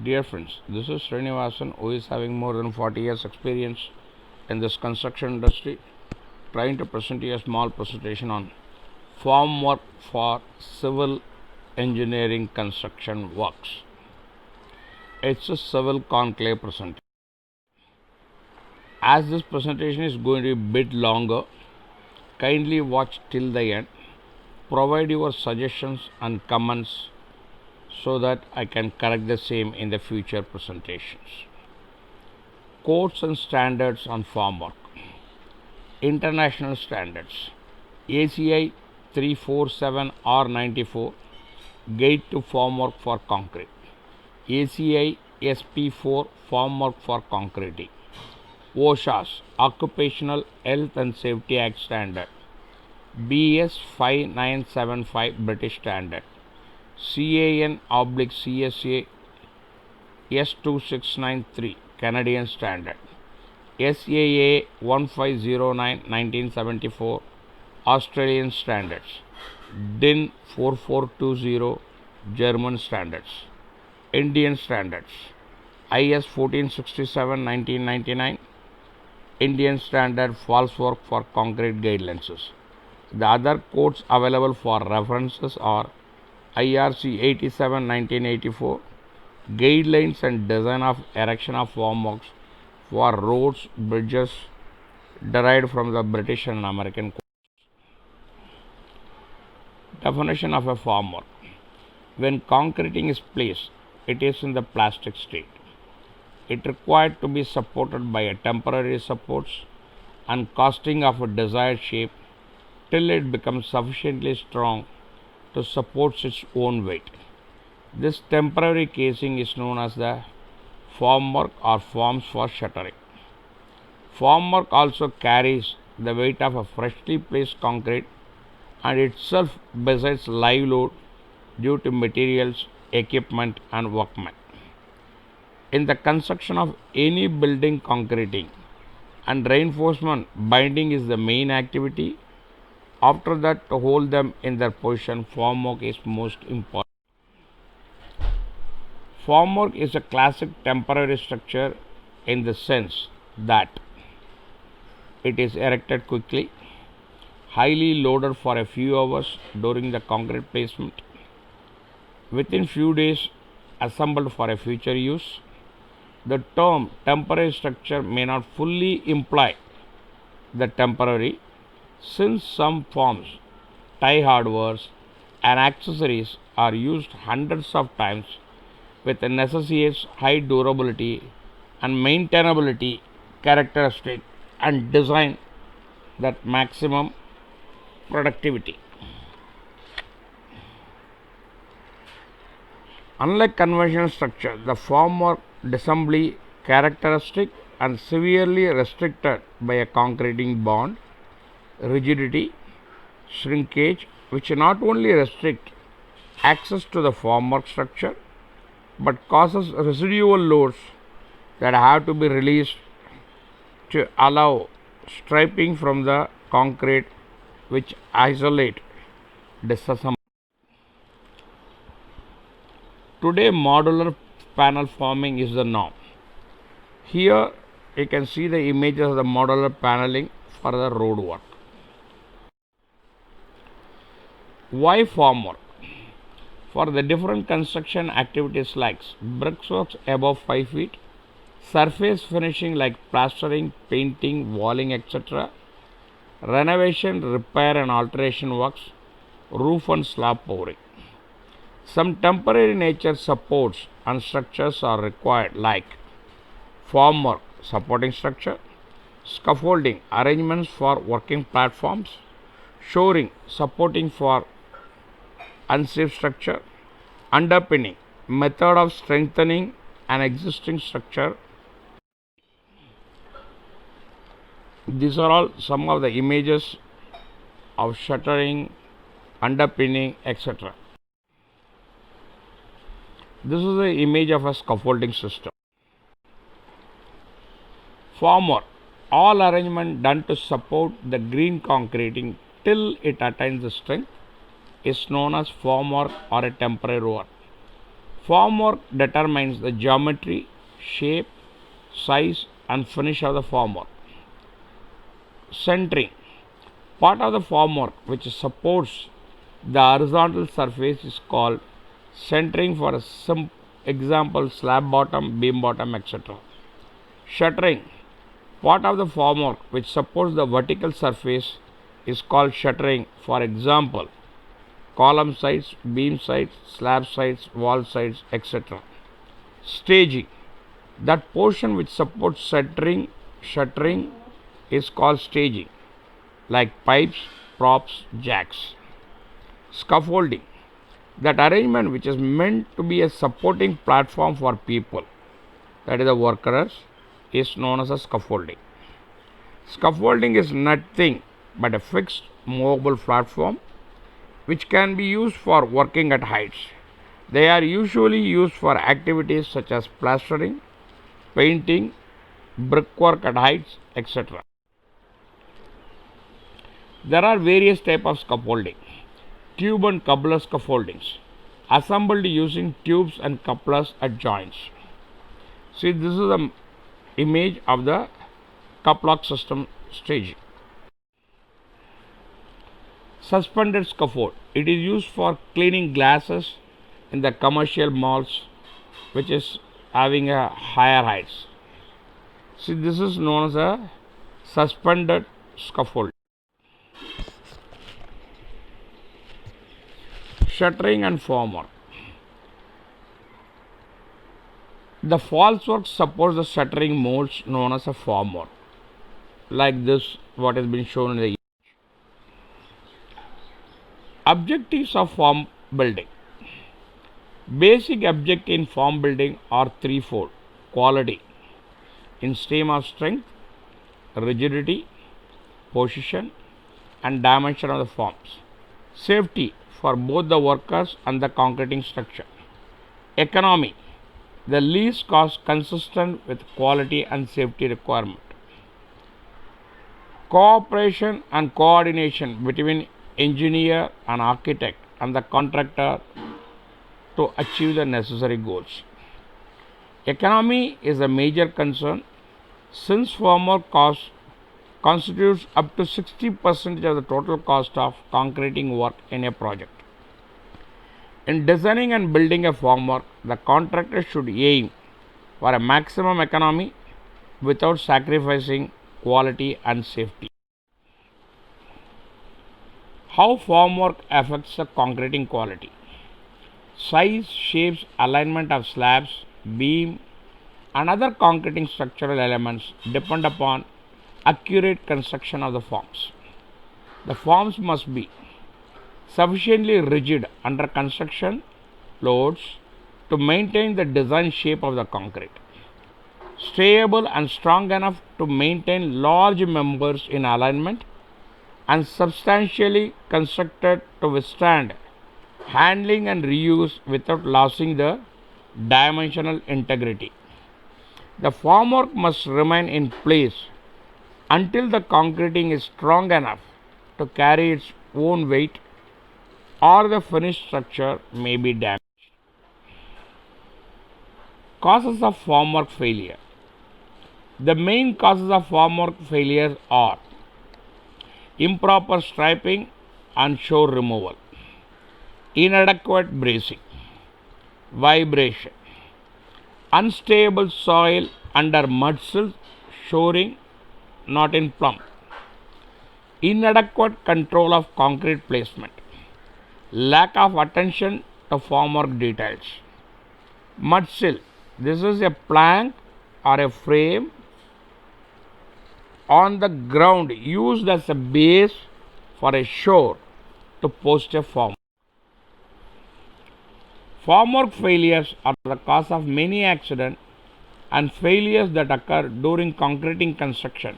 Dear friends, this is Srinivasan, who is having more than 40 years experience in this construction industry, trying to present you a small presentation on formwork for civil engineering construction works. It's a civil conclave presentation. As this presentation is going to be a bit longer, kindly watch till the end. Provide your suggestions and comments so that I can correct the same in the future presentations. Codes and standards on formwork. International standards. ACI 347 R94 Guide to Formwork for Concrete. ACI SP4 Formwork for Concreting. OSHA's Occupational Health and Safety Act Standard. BS 5975 British Standard. CAN/CSA S2693 Canadian Standard. SAA 1509 1974 Australian Standards. DIN 4420 German Standards. Indian Standards. IS 1467 1999 Indian Standard Falsework for Concrete Guidelines. The other codes available for references are IRC 87 1984 Guidelines and Design of Erection of Formworks for Roads, Bridges, derived from the British and American codes. Definition of a formwork. When concreting is placed, it is in the plastic state. It required to be supported by a temporary supports and casting of a desired shape till it becomes sufficiently strong to support its own weight. This temporary casing is known as the formwork or forms for shuttering. Formwork also carries the weight of a freshly placed concrete and itself besides live load due to materials, equipment and workmen. In the construction of any building, concreting and reinforcement binding is the main activity. After that, to hold them in their position, formwork is most important. Formwork is a classic temporary structure in the sense that it is erected quickly, highly loaded for a few hours during the concrete placement, within few days assembled for a future use. The term temporary structure may not fully imply the temporary, since some forms, tie hardwares and accessories are used hundreds of times with the necessitates high durability and maintainability characteristic and design that maximum productivity. Unlike conventional structure, the formwork assembly characteristic and severely restricted by a concreting bond, rigidity, shrinkage, which not only restrict access to the formwork structure but causes residual loads that have to be released to allow striping from the concrete, which isolate disassembly. Today, modular panel forming is the norm. Here you can see the images of the modular paneling for the road work. Why formwork? For the different construction activities like brickworks above 5 feet, surface finishing like plastering, painting, walling, etc., renovation, repair and alteration works, roof and slab pouring. Some temporary nature supports and structures are required like formwork supporting structure, scaffolding arrangements for working platforms, shoring supporting for unsafe structure, underpinning method of strengthening an existing structure. These are all some of the images of shuttering, underpinning, etc. This is the image of a scaffolding system. Formwork, all arrangement done to support the green concreting till it attains the strength, is known as formwork or a temporary work. Formwork determines the geometry, shape, size, and finish of the formwork. Centering. Part of the formwork which supports the horizontal surface is called centering. For some example, slab bottom, beam bottom, etc. Shuttering. Part of the formwork which supports the vertical surface is called shuttering. For example, column sides, beam sides, slab sides, wall sides, etc. Staging. That portion which supports shuttering is called staging, like pipes, props, jacks. Scaffolding. That arrangement which is meant to be a supporting platform for people, that is the workers, is known as a scaffolding. Scaffolding is nothing but a fixed movable platform which can be used for working at heights. They are usually used for activities such as plastering, painting, brickwork at heights, etc. There are various types of scaffolding. Tube and coupler scaffoldings, assembled using tubes and couplers at joints. See, this is the image of the coupler system staging. Suspended scaffold. It is used for cleaning glasses in the commercial malls, which is having a higher heights. See, this is known as a suspended scaffold. Shuttering and formwork. The falsework supports the shuttering molds known as a formwork, like this, what has been shown in the objectives of form building. Basic objective in form building are threefold: quality, in stream of strength, rigidity, position, and dimension of the forms; safety for both the workers and the concreting structure; economy, the least cost consistent with quality and safety requirement; cooperation and coordination between engineer and architect and the contractor to achieve the necessary goals. Economy is a major concern since formwork cost constitutes up to 60% of the total cost of concreting work in a project. In designing and building a formwork, the contractor should aim for a maximum economy without sacrificing quality and safety. How formwork affects the concreting quality. Size, shapes, alignment of slabs, beam, and other concreting structural elements depend upon accurate construction of the forms. The forms must be sufficiently rigid under construction loads to maintain the design shape of the concrete, stable and strong enough to maintain large members in alignment, and substantially constructed to withstand handling and reuse without losing the dimensional integrity. The formwork must remain in place until the concreting is strong enough to carry its own weight, or the finished structure may be damaged. Causes of formwork failure. The main causes of formwork failure are improper striping and shore removal, inadequate bracing, vibration, unstable soil under mud sills, shoring not in plumb, inadequate control of concrete placement, lack of attention to formwork details. Mud sill. This is a plank or a frame on the ground used as a base for a shore to post a form. Formwork failures are the cause of many accidents and failures that occur during concreting construction,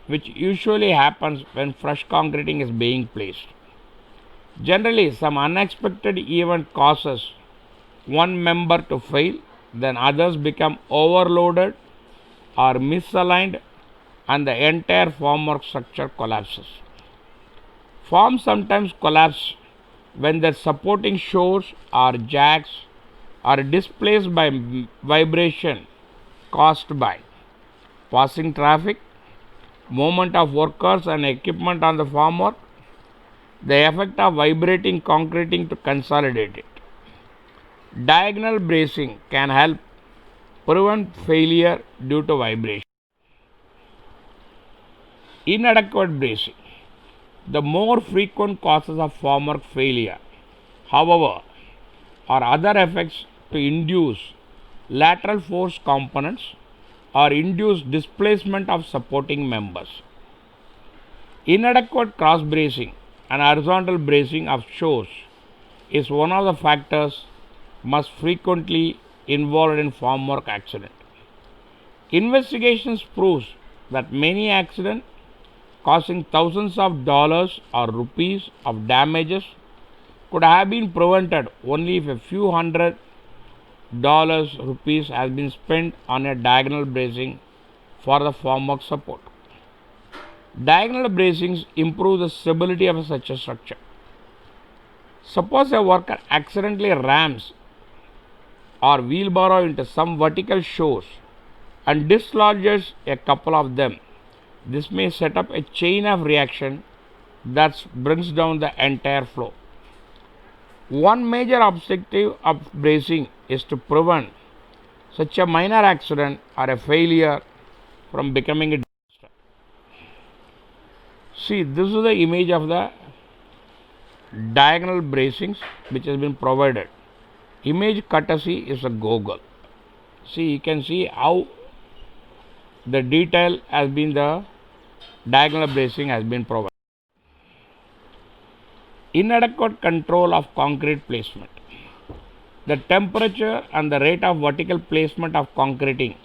which usually happens when fresh concreting is being placed. Generally, some unexpected event causes one member to fail, then others become overloaded or misaligned, and the entire formwork structure collapses. Forms sometimes collapse when their supporting shores or jacks are displaced by vibration caused by passing traffic, movement of workers and equipment on the formwork, the effect of vibrating concreting to consolidate it. Diagonal bracing can help prevent failure due to vibration. Inadequate bracing. The more frequent causes of formwork failure, however, are other effects to induce lateral force components or induce displacement of supporting members. Inadequate cross bracing and horizontal bracing of shores is one of the factors most frequently involved in formwork accident. Investigations proves that many accidents causing thousands of dollars or rupees of damages could have been prevented only if a few $100 rupees has been spent on a diagonal bracing for the formwork support. Diagonal bracings improve the stability of such a structure. Suppose a worker accidentally rams or wheelbarrow into some vertical shores and dislodges a couple of them. This may set up a chain of reaction that brings down the entire flow. One major objective of bracing is to prevent such a minor accident or a failure from becoming a disaster. See, this is the image of the diagonal bracings which has been provided. Image courtesy is a Google. See, you can see how the detail has been, the diagonal bracing has been provided. Inadequate control of concrete placement. The temperature and the rate of vertical placement of concreting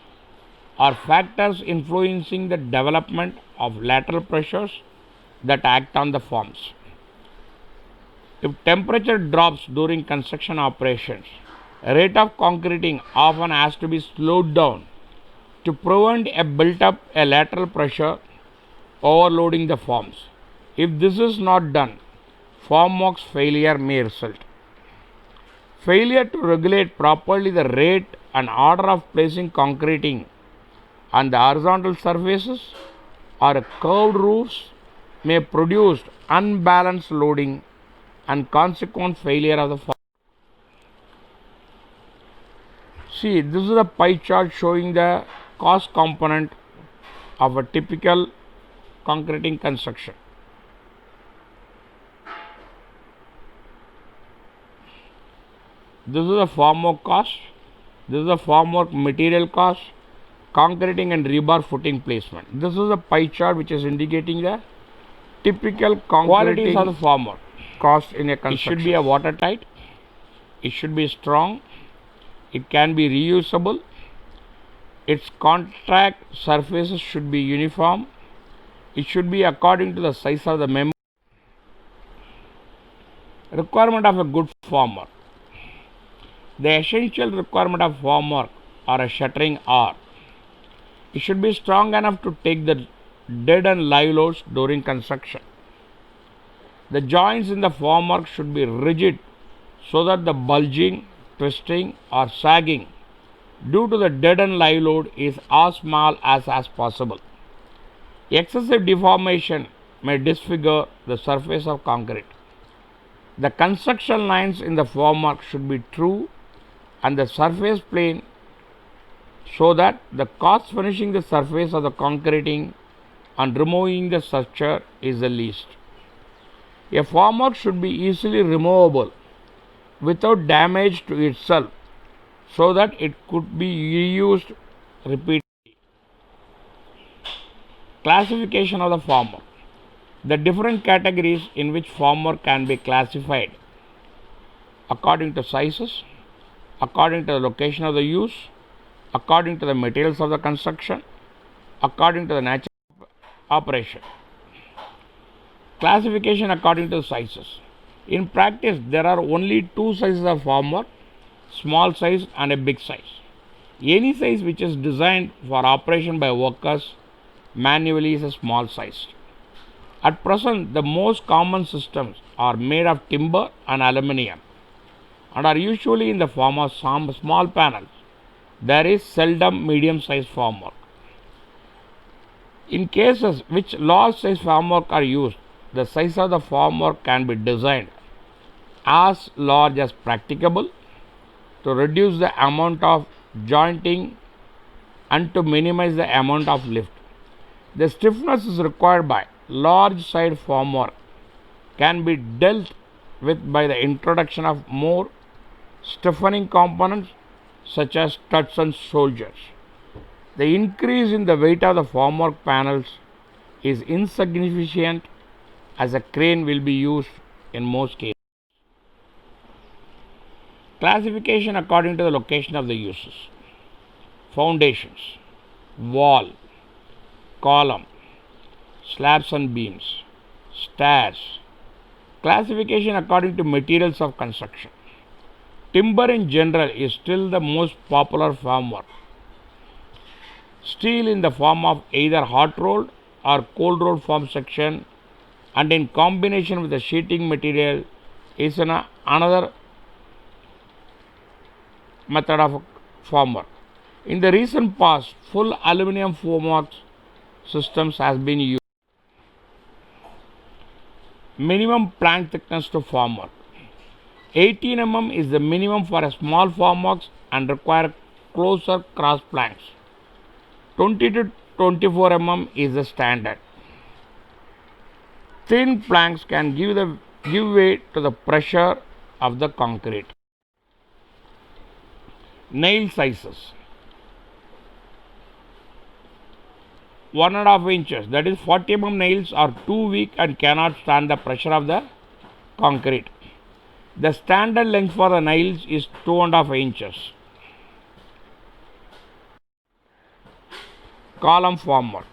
are factors influencing the development of lateral pressures that act on the forms. If temperature drops during construction operations, rate of concreting often has to be slowed down to prevent a built-up lateral pressure overloading the forms. If this is not done, formwork's failure may result. Failure to regulate properly the rate and order of placing concreting on the horizontal surfaces or curved roofs may produce unbalanced loading and consequent failure of the form. See, this is a pie chart showing the cost component of a typical concreting construction. This is the formwork cost, this is the formwork material cost, concreting and rebar footing placement. This is a pie chart which is indicating the typical concreting qualities of the formwork cost in a construction. It should be a watertight, it should be strong, it can be reusable, its contact surfaces should be uniform, it should be according to the size of the member. Requirement of a good formwork. The essential requirement of formwork or a shuttering are: it should be strong enough to take the dead and live loads during construction. The joints in the formwork should be rigid so that the bulging, twisting or sagging due to the dead and live load is as small as possible. Excessive deformation may disfigure the surface of concrete. The construction lines in the formwork should be true and the surface plane so that the cost finishing the surface of the concreting and removing the structure is the least. A formwork should be easily removable without damage to itself so that it could be reused repeatedly. Classification of the formwork. The different categories in which formwork can be classified according to sizes, according to the location of the use, according to the materials of the construction, according to the nature of operation. Classification according to the sizes. In practice, there are only two sizes of formwork, small size and a big size. Any size which is designed for operation by workers manually is a small size. At present, the most common systems are made of timber and aluminium. and are usually in the form of some small panels. There is seldom medium-sized formwork. In cases which large-size formwork are used, the size of the formwork can be designed as large as practicable to reduce the amount of jointing and to minimize the amount of lift. The stiffness is required by large side formwork can be dealt with by the introduction of more stiffening components such as studs and soldiers. The increase in the weight of the formwork panels is insignificant as a crane will be used in most cases. Classification according to the location of the uses. Foundations, wall, column, slabs and beams, stairs. Classification according to materials of construction. Timber in general is still the most popular formwork. Steel in the form of either hot rolled or cold rolled form section and in combination with the sheeting material is another method of formwork. In the recent past, full aluminum formwork systems has been used. Minimum plank thickness to formwork. 18 mm is the minimum for a small formworks and require closer cross planks. 20 to 24 mm is the standard. Thin planks can give way to the pressure of the concrete. Nail sizes. 1.5 inches, that is 40 mm nails are too weak and cannot stand the pressure of the concrete. The standard length for the nails is 2.5 inches. Column formwork.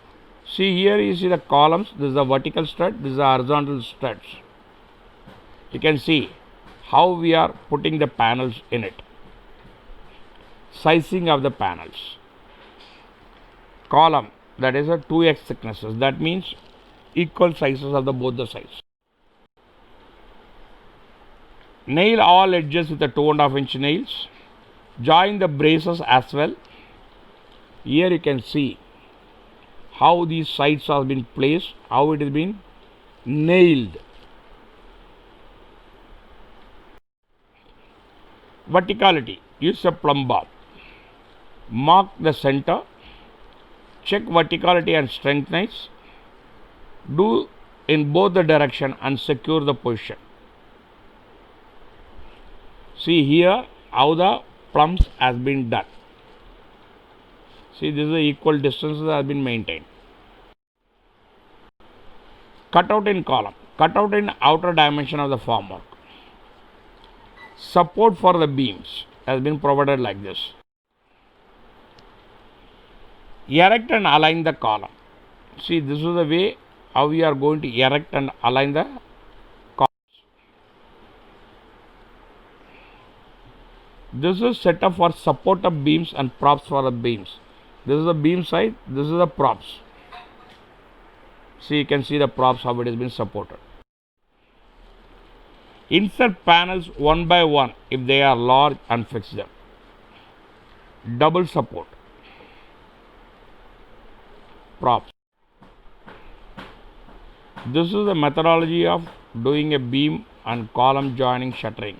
See here you see the columns, this is the vertical stud, this is the horizontal studs. You can see how we are putting the panels in it. Sizing of the panels. Column, that is a 2x thicknesses, that means equal sizes of both the sides. Nail all edges with the 2.5 inch nails. Join the braces as well. Here you can see how these sides have been placed, how it has been nailed. Verticality. Use a plumb bob. Mark the center. Check verticality and strengthness. Do in both the direction and secure the position. See here how the plumbs has been done. See, this is the equal distances that have been maintained. Cutout in column. Cutout in outer dimension of the formwork. Support for the beams has been provided like this. Erect and align the column. See, this is the way how we are going to erect and align the columns. This is set up for support of beams and props for the beams. This is the beam side, this is the props. See, you can see the props how it has been supported. Insert panels one by one if they are large and fix them. Double support. Props. This is the methodology of doing a beam and column joining shuttering.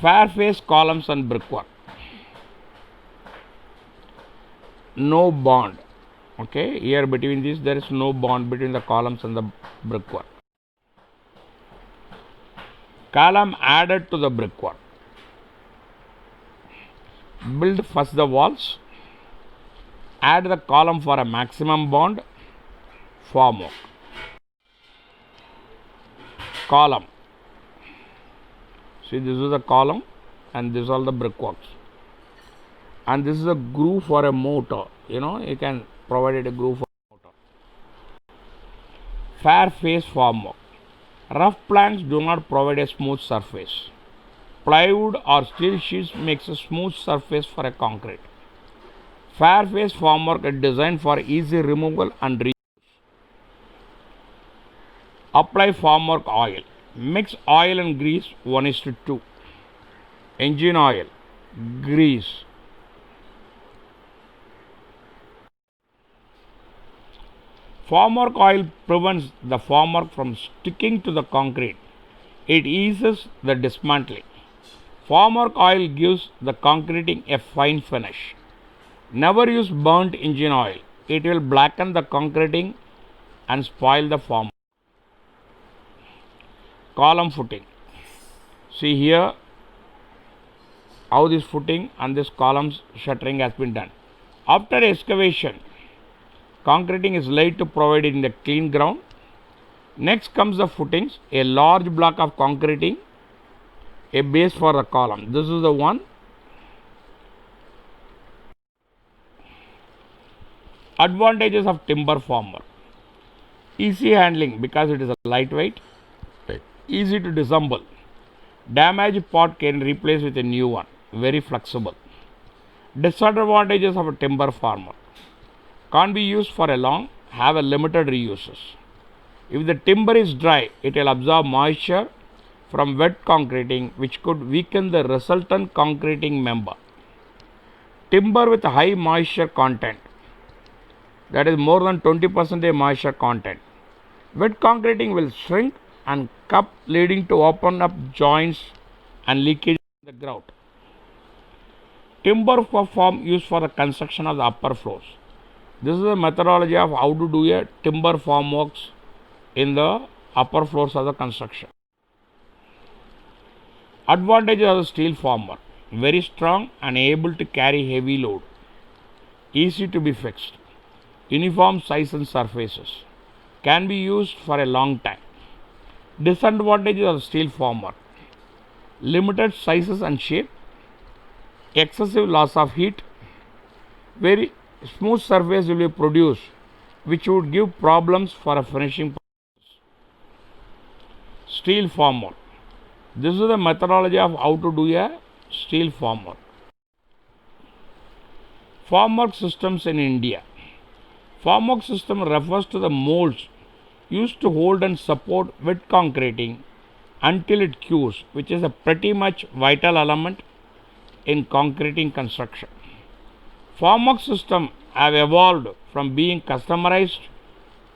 Fair face columns and brickwork. No bond. Okay, here between these there is no bond between the columns and the brickwork. Column added to the brickwork. Build first the walls. Add the column for a maximum bond. Formwork. Column. See, this is the column and this is all the brickworks. And this is a groove for a motor. You know, you can provide it a groove for a motor. Fair face formwork. Rough planks do not provide a smooth surface. Plywood or steel sheets makes a smooth surface for a concrete. Fair face formwork is designed for easy removal and reuse. Apply formwork oil. Mix oil and grease 1:2. Engine oil, grease. Formwork oil prevents the formwork from sticking to the concrete. It eases the dismantling. Formwork oil gives the concreting a fine finish. Never use burnt engine oil. It will blacken the concreting and spoil the form. Column footing. See here how this footing and this columns shuttering has been done. After excavation, concreting is laid to provide in the clean ground. Next comes the footings, a large block of concreting, a base for the column. This is the one. Advantages of timber formwork. Easy handling because it is a lightweight, easy to disassemble. Damaged part can replace with a new one, very flexible. Disadvantages of a timber formwork. Can't be used for a long, have a limited reuses. If the timber is dry, it will absorb moisture from wet concreting, which could weaken the resultant concreting member. Timber with high moisture content, that is more than 20% moisture content. Wet concreting will shrink and cup, leading to open up joints and leakage in the grout. Timber form used for the construction of the upper floors. This is the methodology of how to do a timber formworks in the upper floors of the construction. Advantages of the steel formwork. Very strong and able to carry heavy load. Easy to be fixed. Uniform size and surfaces. Can be used for a long time. Disadvantages of steel formwork. Limited sizes and shape. Excessive loss of heat. Very smooth surface will be produced, which would give problems for a finishing process. Steel formwork. This is the methodology of how to do a steel formwork. Formwork systems in India. Formwork system refers to the molds used to hold and support wet concreting until it cures, which is a pretty much vital element in concreting construction. Formwork systems have evolved from being customized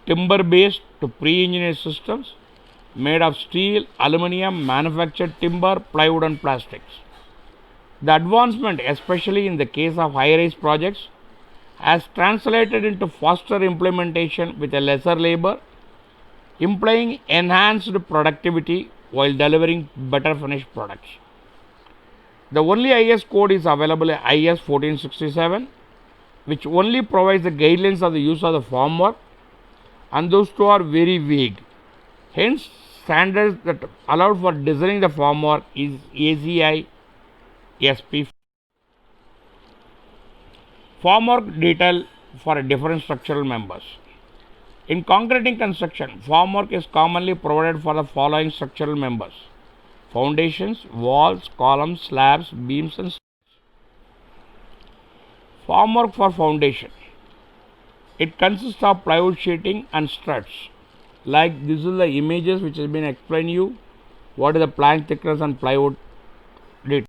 timber based to pre-engineered systems made of steel, aluminum, manufactured timber, plywood and plastics. The advancement, especially in the case of high-rise projects, has translated into faster implementation with a lesser labor, implying enhanced productivity while delivering better finished products. The only IS code is available in IS 1467, which only provides the guidelines of the use of the formwork, and those two are very vague. Hence, standards that allowed for designing the formwork is ASCE SP. Formwork detail for different structural members. In concreting construction, formwork is commonly provided for the following structural members: foundations, walls, columns, slabs, beams and formwork for foundation. It consists of plywood sheeting and struts. Like this is the images which has been explained you what is the plank thickness and plywood detail.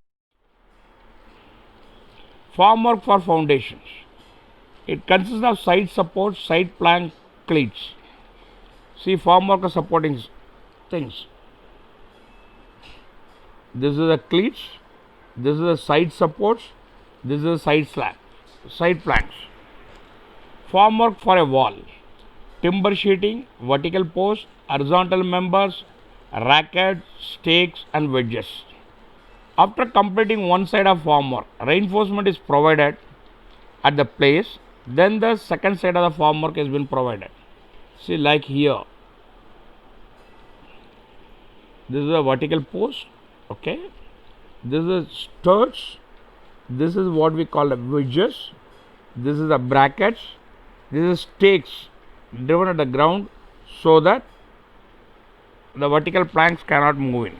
Formwork for foundations. It consists of side supports, side plank, cleats. See, formwork of supporting things. This is the cleats, this is the side supports, this is the side slab, side planks. Formwork for a wall. Timber sheeting, vertical posts, horizontal members, rackets, stakes and wedges. After completing one side of formwork, reinforcement is provided at the place, then the second side of the formwork has been provided. See, like here, this is a vertical post, okay, this is studs, this is what we call the wedges, this is the brackets, this is stakes driven at the ground so that the vertical planks cannot move in.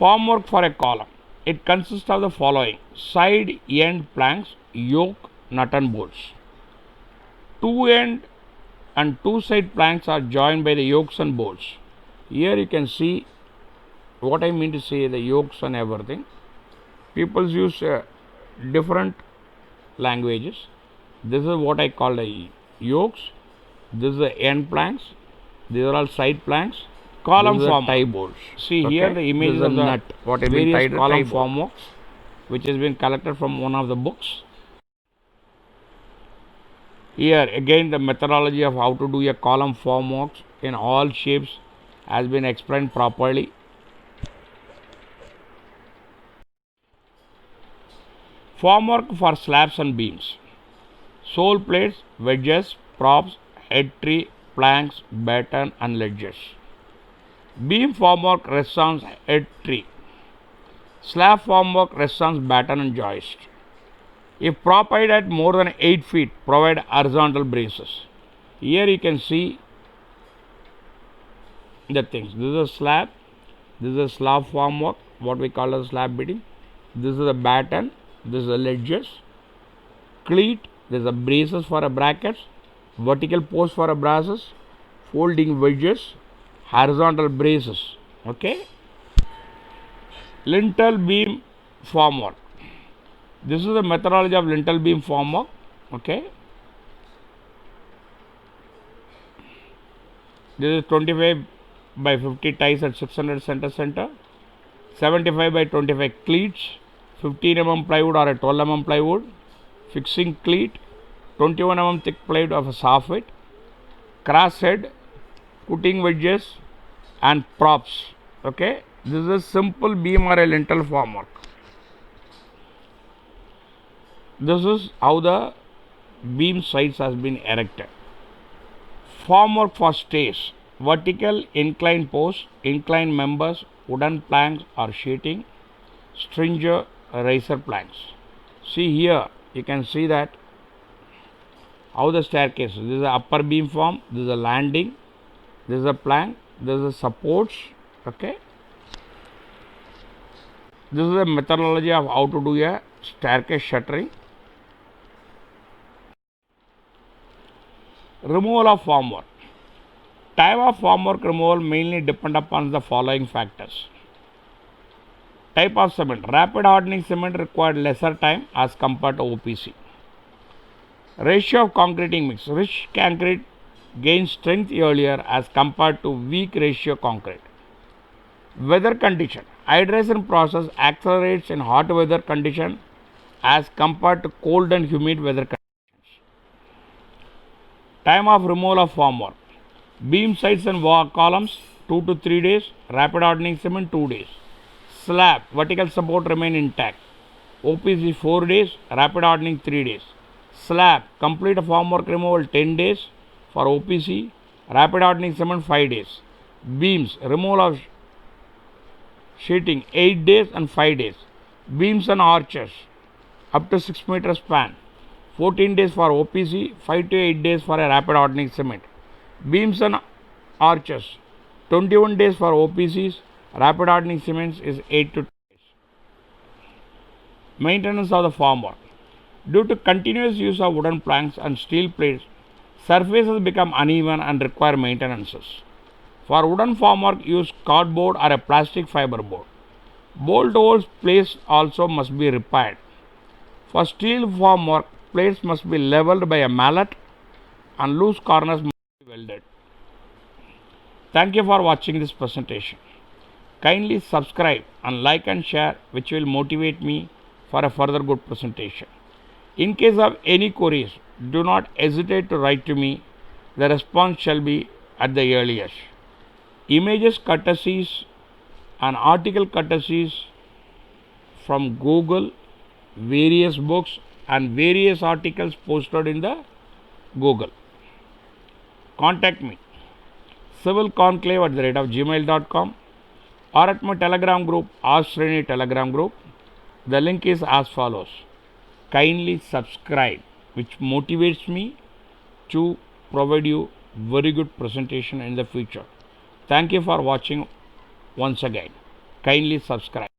Formwork for a column. It consists of the following: side end planks, yoke, nut and bolts. Two end and two side planks are joined by the yokes and bolts. Here you can see what I mean to say, the yokes and everything, people use different languages. This is what I call the yokes. This is the end planks. These are all side planks. Column form tie bolts. See here the image of the nut. What I mean various column formworks, which has been collected from one of the books. Here again the methodology of how to do a column formworks in all shapes has been explained properly. Formwork for slabs and beams. Sole plates, wedges, props, head tree, planks, batten and ledges. Beam formwork rests on head tree. Slab formwork rests on batten and joist. If prop height at more than 8 feet, provide horizontal braces. Here you can see the things. This is a slab. This is a slab formwork, what we call as slab bedding. This is a batten. This is a ledges. Cleat. There is a braces for a brackets. Vertical post for a brasses. Folding wedges. Horizontal braces. Okay. Lintel beam formwork. This is the methodology of lintel beam formwork. Okay. This is 25 by 50 ties at 600 center. 75 by 25 cleats. 15 mm plywood or a 12 mm plywood. Fixing cleat. 21 mm thick plywood of a soffit. Cross head. Putting wedges and props. Okay. This is a simple beam or a lintel formwork. This is how the beam sides has been erected. Formwork for stays. Vertical inclined posts, inclined members, wooden planks or sheeting, stringer, riser planks. See here, you can see that how the staircase. This is the upper beam form, this is a landing, this is a plank, this is a supports. Okay. This is a methodology of how to do a staircase shuttering. Removal of formwork. Type of formwork removal mainly depend upon the following factors. Type of cement. Rapid hardening cement required lesser time as compared to OPC. Ratio of concreting mix. Rich concrete gains strength earlier as compared to weak ratio concrete. Weather condition. Hydration process accelerates in hot weather condition as compared to cold and humid weather conditions. Time of removal of formwork. Beam sides and wall columns 2 to 3 days. Rapid hardening cement 2 days. Slab vertical support remain intact. OPC 4 days. Rapid hardening 3 days. Slab complete formwork removal 10 days for OPC. Rapid hardening cement 5 days. Beams removal of sheeting 8 days and 5 days. Beams and arches up to 6 meter span 14 days for OPC, 5 to 8 days for a rapid hardening cement. Beams and arches 21 days for OPCs, rapid hardening cements is 8 to 10 days. Maintenance of the formwork. Due to continuous use of wooden planks and steel plates, surfaces become uneven and require maintenances. For wooden formwork, use cardboard or a plastic fiber board. Bolt holes placed also must be repaired. For steel formwork, plates must be leveled by a mallet and loose corners must be welded. Thank you for watching this presentation. Kindly subscribe and like and share, which will motivate me for a further good presentation. In case of any queries, do not hesitate to write to me. The response shall be at the earliest. Images courtesies and article courtesies from Google, various books and various articles posted in the Google. Contact me civilconclave@gmail.com or at my Telegram group, Ask Srini Telegram group. The link is as follows. Kindly subscribe, which motivates me to provide you very good presentation in the future. Thank you for watching once again. Kindly subscribe.